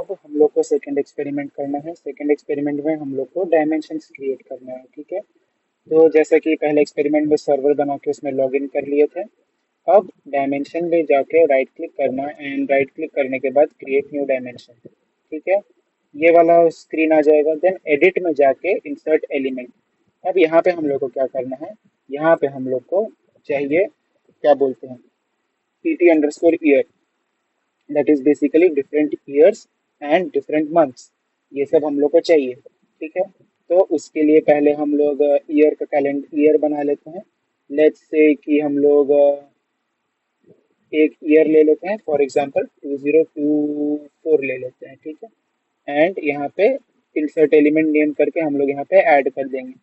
अब हम लोग को सेकंड एक्सपेरिमेंट करना है। सेकंड एक्सपेरिमेंट में हम लोग को डायमेंशंस क्रिएट करना है, ठीक है। तो जैसे कि पहले एक्सपेरिमेंट में सर्वर बना के उसमें लॉगिन कर लिए थे, अब डायमेंशन में जाके राइट क्लिक करना है एंड राइट क्लिक करने के बाद क्रिएट न्यू डायमेंशन, ठीक है। ये वाला स्क्रीन आ जाएगा। देन एडिट में जाके इंसर्ट एलिमेंट। अब यहाँ पे हम लोग को क्या करना है, यहाँ पे हम लोग को चाहिए, क्या बोलते हैं, pt underscore year, that is basically different years and different months. ये सब हम लोग को चाहिए, ठीक है। तो उसके लिए पहले हम लोग ईयर का कैलेंडर ईयर बना लेते हैं। लेट्स से कि हम लोग एक ईयर ले लेते हैं, फॉर एग्जांपल 2024 ले लेते हैं, ठीक है। एंड यहाँ पे इंसर्ट एलिमेंट नेम करके हम लोग यहाँ पे ऐड कर देंगे,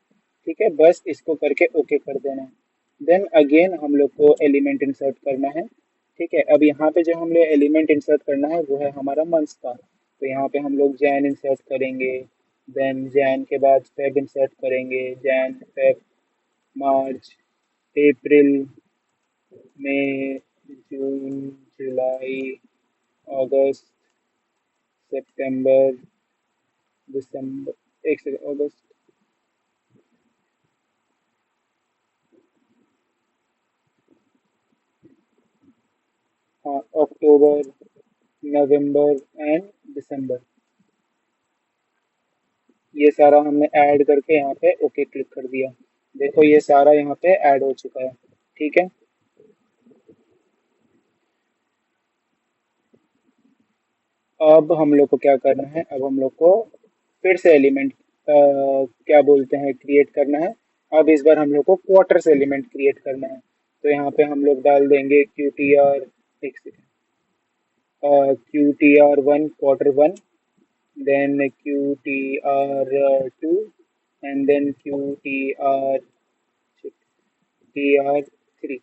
ठीक है। बस इसको करके ओके कर देना है। देन अगेन हम लोग को एलिमेंट इंसर्ट करना है, ठीक है। अब यहाँ पे जो हम लोग एलिमेंट इंसर्ट करना है वो है हमारा मंथ्स का। तो यहाँ पे हम लोग जैन इंसर्ट करेंगे। देन जैन के बाद फेब इंसर्ट करेंगे, जैन फेब मार्च अप्रैल मई जून जुलाई अगस्त सितंबर दिसंबर, एक सेकंड, अगस्त, हाँ, अक्टूबर, नवंबर एंड दिसंबर। ये सारा हमने ऐड करके यहाँ पे ओके क्लिक कर दिया। देखो ये सारा यहाँ पे ऐड हो चुका है, ठीक है। अब हम लोग को क्या करना है, अब हम लोग को फिर से एलिमेंट क्या बोलते हैं क्रिएट करना है। अब इस बार हम लोग को क्वार्टर से एलिमेंट क्रिएट करना है। तो यहाँ पे हम लोग डाल देंगे क्यू टी आर, एक second, Q T R one quarter one, then QTR2 and then QTR3,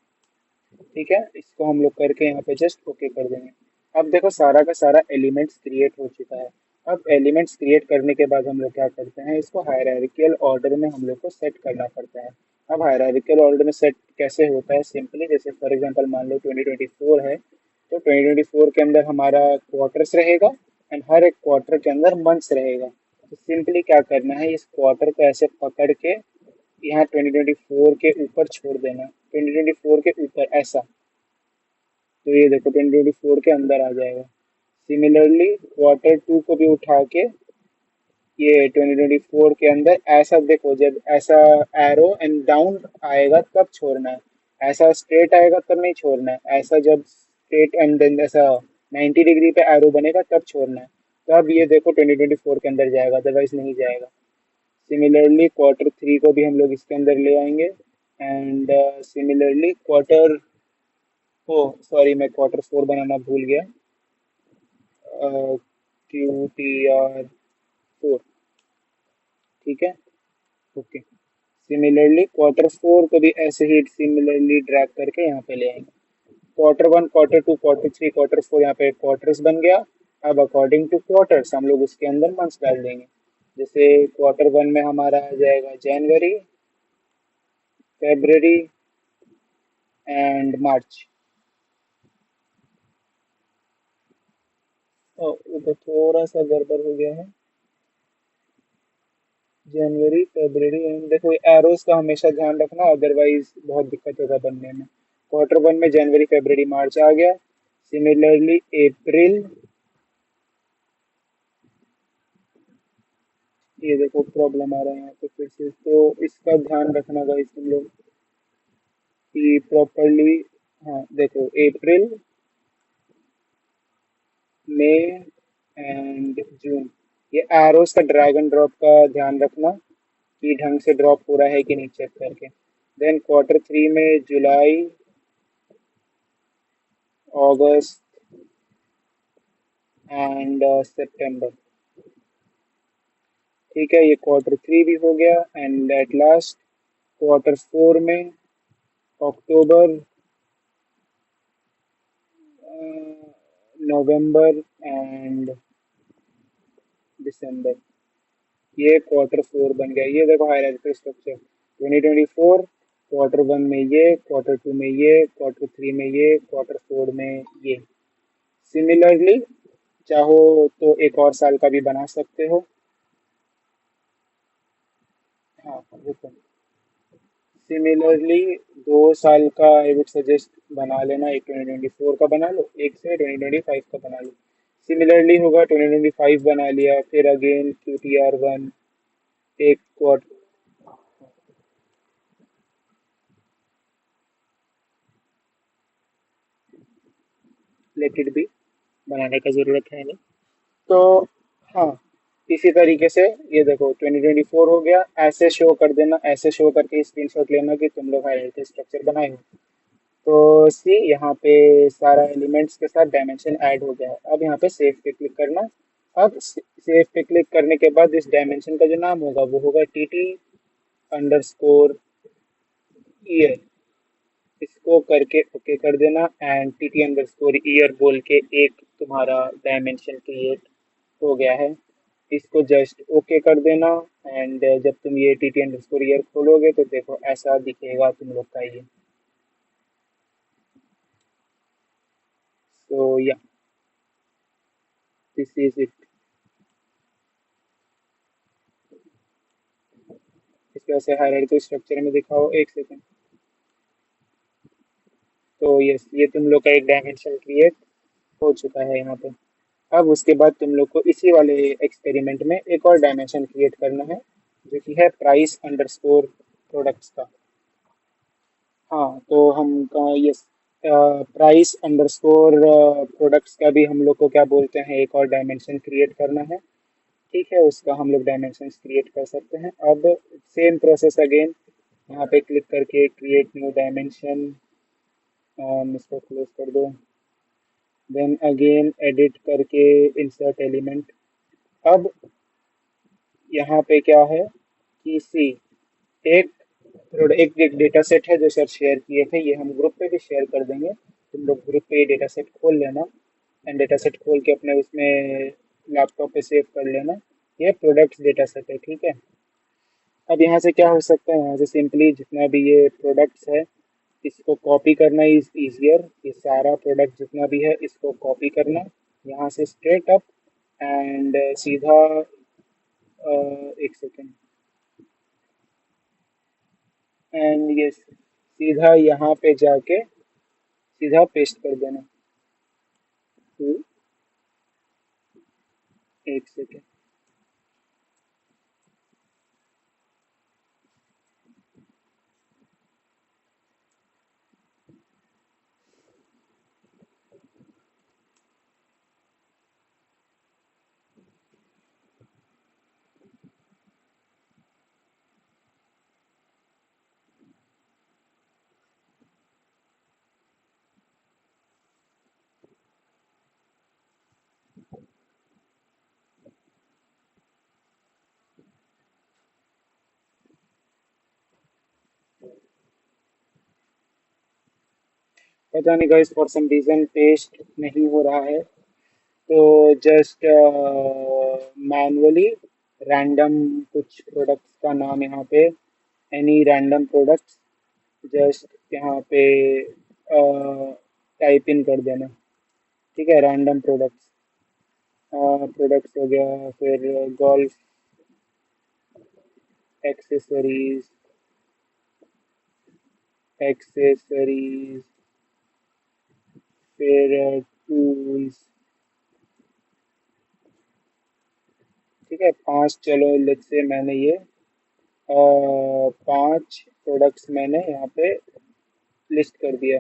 ठीक है। इसको हम लोग करके यहाँ पे जस्ट ओके कर देंगे। अब देखो सारा का सारा एलिमेंट्स क्रिएट हो चुका है। अब एलिमेंट्स क्रिएट करने के बाद हम लोग क्या करते हैं, इसको हायरार्किकल ऑर्डर में हम लोग को सेट करना पड़ता है। अब हायरार्किकल ऑर्डर में सेट कैसे होता है, सिंपली जैसे फॉर एग्जांपल मान लो 2024 है, तो 2024 के अंदर हमारा क्वार्टर्स रहेगा एंड हर एक क्वार्टर के अंदर मंथ्स रहेगा। तो सिंपली क्या करना है, इस क्वार्टर को ऐसे पकड़ के यहाँ 2024 के ऊपर छोड़ देना, 2024 के ऊपर ऐसा। तो ये देखो 2024 के अंदर आ जाएगा। सिमिलरली क्वार्टर टू को भी उठा के ये 2024 के अंदर ऐसा देखो, जब ऐसा एरो एंड डाउन आएगा तब छोड़ना है, ऐसा स्ट्रेट आएगा तब नहीं छोड़ना है। ऐसा जब स्ट्रेट एंड देन ऐसा 90 डिग्री पे एरो बनेगा तब छोड़ना है। तो अब ये देखो 2024 के अंदर जाएगा, अदरवाइज नहीं जाएगा। सिमिलरली क्वार्टर थ्री को भी हम लोग इसके अंदर ले आएंगे and similarly quarter, oh sorry मैं क्वार्टर फोर बनाना भूल गया, क्यू टी आर फोर, ठीक है, ओके। सिमिलरली क्वार्टर फोर को भी ऐसे ही सिमिलरली ड्रैग करके यहाँ पे ले आएंगे। Quarter one quarter two quarter three quarter four यहाँ पे क्वार्टर्स बन गया। अब अकॉर्डिंग टू क्वार्टर्स हम लोग उसके अंदर मंथ्स डाल देंगे। जैसे क्वार्टर वन में हमारा आ जाएगा जनवरी, फेब्रवरी एंड मार्च। ऊपर थोड़ा सा गड़बड़ हो गया है, जनवरी फरवरी एंड देखो एरोस का हमेशा ध्यान रखना, अदरवाइज बहुत दिक्कत होगा बनने में। क्वार्टर वन में जनवरी फरवरी मार्च आ गया। सिमिलरली अप्रैल, ये देखो प्रॉब्लम आ रहा है यहाँ पे फिर से, तो इसका ध्यान रखना गाइस तुम लोग कि प्रॉपरली। हाँ देखो अप्रैल, मई एंड जून, ये एरोस का ड्रैग एंड ड्रॉप का ध्यान रखना कि ढंग से ड्रॉप हो रहा है कि नहीं चेक करके। देन क्वार्टर थ्री में जुलाई, अगस्त एंड सितंबर, ठीक है। ये क्वार्टर थ्री भी हो गया and at last quarter four में अक्टूबर, नवंबर एंड दिसंबर। ये क्वार्टर फोर बन गया। ये देखो हायरार्किकल स्ट्रक्चर 2024, क्वार्टर वन में ये, क्वार्टर टू में ये, क्वार्टर थ्री में ये, क्वार्टर फोर में ये। सिमिलरली चाहो तो 1 और साल का भी बना सकते हो। हाँ रुको, सिमिलरली 2 साल का आई वुड सजेस्ट बना लेना। एक 2024 का बना लो, एक से 2025 का बना लो। सिमिलरली होगा 2025 बना लिया, फिर अगेन QTR1 एक क्वार्टर। लेट इट बी, बनाने का जरूरत है नहीं। तो हाँ, इसी तरीके से ये देखो 2024 हो गया, ऐसे शो कर देना, ऐसे शो करके स्क्रीनशॉट लेना कि तुम लोग हायरार्की स्ट्रक्चर बनाए हो। तो सी यहाँ पे सारा एलिमेंट्स के साथ डायमेंशन ऐड हो गया है। अब यहाँ पे सेव पे क्लिक करना। अब सेव पे क्लिक करने के बाद इस डायमेंशन का जो नाम होगा वो होगा TT_ईयर। इसको करके ओके कर देना, एंड TT_ईयर बोल के एक तुम्हारा डायमेंशन क्रिएट हो गया है। इसको जस्ट ओके कर देना। एंड जब तुम ये TT_ईयर खोलोगे तो देखो ऐसा दिखेगा तुम लोग का ये। सो या, दिस इज इट। इसको ऐसे हायरार्की स्ट्रक्चर में दिखाओ, एक सेकंड। तो यस, ये तुम लोग का एक डायमेंशन क्रिएट हो चुका है यहाँ पे। अब उसके बाद तुम लोग को इसी वाले एक्सपेरिमेंट में एक और डायमेंशन क्रिएट करना है, जो कि है प्राइस अंडरस्कोर प्रोडक्ट्स का। हाँ तो हम यस, प्राइस अंडरस्कोर प्रोडक्ट्स का भी हम लोग को क्या बोलते हैं, एक और डायमेंशन क्रिएट करना है। ठीक है, उसका हम लोग डायमेंशन क्रिएट कर सकते हैं। अब सेम प्रोसेस अगेन, यहाँ पे क्लिक करके क्रिएट न्यू डायमेंशन, इसको क्लोज कर दो। देन अगेन एडिट करके इंसर्ट एलिमेंट। अब यहाँ पे क्या है कि सी, एक एक डेटा सेट है जो सर शेयर किए थे, ये हम ग्रुप पे भी शेयर कर देंगे। तुम लोग ग्रुप पे ये डेटा सेट खोल लेना, एंड डेटा सेट खोल के अपने उसमें लैपटॉप पे सेव कर लेना। ये प्रोडक्ट्स डेटा सेट है, ठीक है। अब यहाँ से क्या हो सकता है, यहाँ से सिंपली जितना भी ये प्रोडक्ट्स है इसको कॉपी करना इज इजियर। ये सारा प्रोडक्ट जितना भी है इसको कॉपी करना यहाँ से स्ट्रेट अप, एंड सीधा एक सेकेंड, एंड ये सीधा यहाँ पे जाके सीधा पेस्ट कर देना। तो एक सेकेंड, पता नहीं guys for some reason paste नहीं हो रहा है। तो जस्ट मैनुअली रैंडम कुछ प्रोडक्ट्स का नाम यहाँ पे, एनी रैंडम प्रोडक्ट्स जस्ट यहाँ पे टाइप इन कर देना। ठीक है, रैंडम प्रोडक्ट्स, प्रोडक्ट्स हो गया, फिर गोल्फ एक्सेसरीज, एक्सेसरीज, फिर टूल्स। ठीक है, पांच, चलो लेट्स से मैंने ये 5 प्रोडक्ट्स मैंने यहाँ पे लिस्ट कर दिया।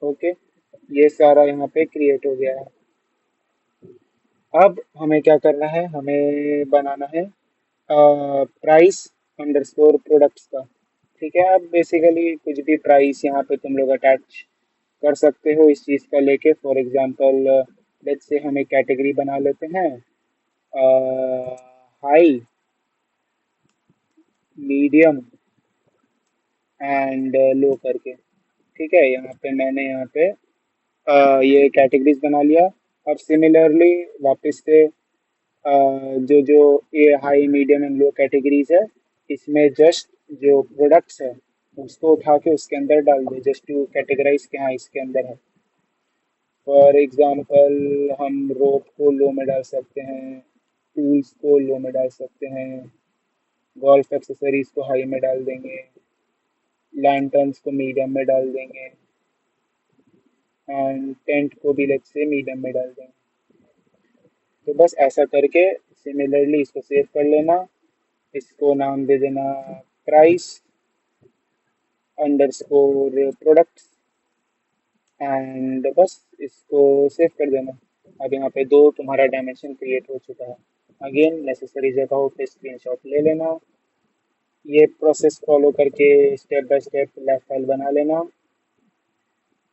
ओके, ये सारा यहाँ पे क्रिएट हो गया है। अब हमें क्या करना है, हमें बनाना है प्राइस अंडरस्कोर प्रोडक्ट्स का। ठीक है, अब बेसिकली कुछ भी प्राइस यहाँ पे तुम लोग अटैच कर सकते हो इस चीज़ का लेके। फॉर एग्जांपल लेट्स से हम एक कैटेगरी बना लेते हैं, हाई, मीडियम एंड लो करके। ठीक है, यहाँ पे मैंने यहाँ पे ये कैटेगरीज बना लिया। अब सिमिलरली वापस से जो जो ये high medium and low categories है, इसमें जस्ट जो प्रोडक्ट्स है उसको उठा के उसके अंदर डाल दे, जस्ट टू कैटेगराइज के हाँ इसके अंदर है। फॉर एग्जांपल हम रोप को लो में डाल सकते हैं, टूल्स को लो में डाल सकते हैं, गोल्फ एक्सेसरीज को हाई में डाल देंगे, लैंटर्न्स को मीडियम में डाल देंगे, एंड टेंट को भी लेट्स से मीडियम में डाल देंगे। तो बस ऐसा करके सिमिलरली इसको सेव कर लेना, इसको नाम दे देना प्राइस अंडरस्कोर प्रोडक्ट्स, एंड बस इसको सेव कर देना। अब यहाँ पे दो तुम्हारा डायमेंशन क्रिएट हो चुका है। अगेन नेसेसरी जगहों पे स्क्रीनशॉट ले लेना, ये प्रोसेस फॉलो करके step by step lab file बना लेना।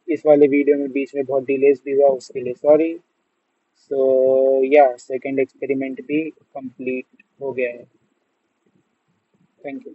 इस वाले वीडियो में बीच में बहुत डिलेज भी हुआ, उसके लिए सॉरी। सो या सेकंड एक्सपेरिमेंट भी कंप्लीट हो गया है। Thank you.